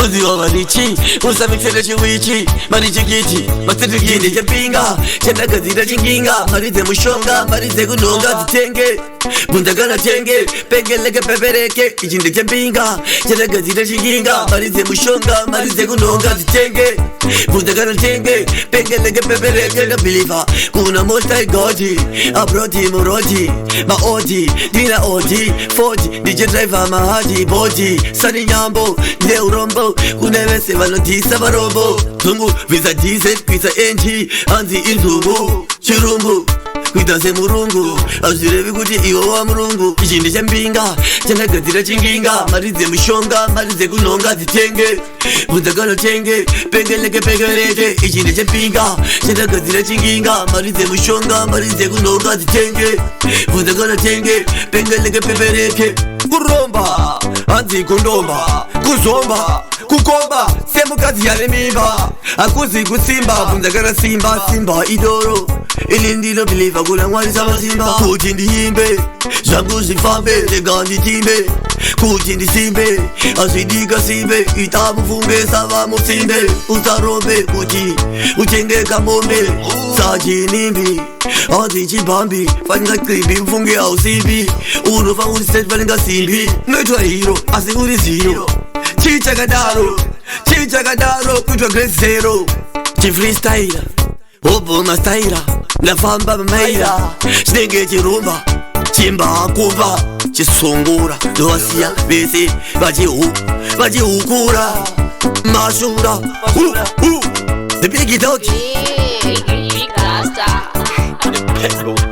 Uziwa marichi, usamikisele chiwichi Marichi kiti, matatu gini japinga Chenda gazira chinginga Marize mushonga, marize kunonga Titenge, bundagana tenge Pengeleke pepereke, ichinde japinga Chenda gazira chinginga Marize mushonga, marize kunonga Titenge, bundagana tenge Pengeleke pepereke, na believer Kuna multi godi, abrodi murodi Maodi, dina odi, fodi DJ driver mahadi, body Sani nyambo, leo rombo Kunevese vanotisa varobo Tungu, visa diesel, kwisa enji Anzi inzubu, chirumbu Kwita se murungu Azirevi kuti iwo wa murungu Ichindi chambinga, chanagadzira chinginga Marize mushonga, marize kunonga Zitenge, bundagano tenge Pengeleke pekeleke Ichindi chambinga, chanagadzira chinginga Marize mushonga, marize kunonga Zitenge, bundagano tenge Pengeleke pepereke Kuromba, anzi kundomba Kuzomba, kukomba Semukazi yale mimba Akuzi kusimba, bundagana simba Simba idoro Ili ndilo biliva kula mwari sama simba Kuti ndihimbe, zangu zifambe Lega nditimbe, kuti ndisimbe Azidika simbe, itabu funge Sava musimbe, utarombe Kuti, uchenge kamombe Saji nimbi, anzi chibambi Faninga kribi, mfunge au simbi Unofa uri stage faninga simbi Noitwa hero, asi uri zero Chichakadaro, kutwa great zero Chifreestyle, obo mastyler Nafamba maila, chinenge chirumba Chimba kuva, chisungura Dosia, bese, vachihukura Mashura, the big dog Big Rasta.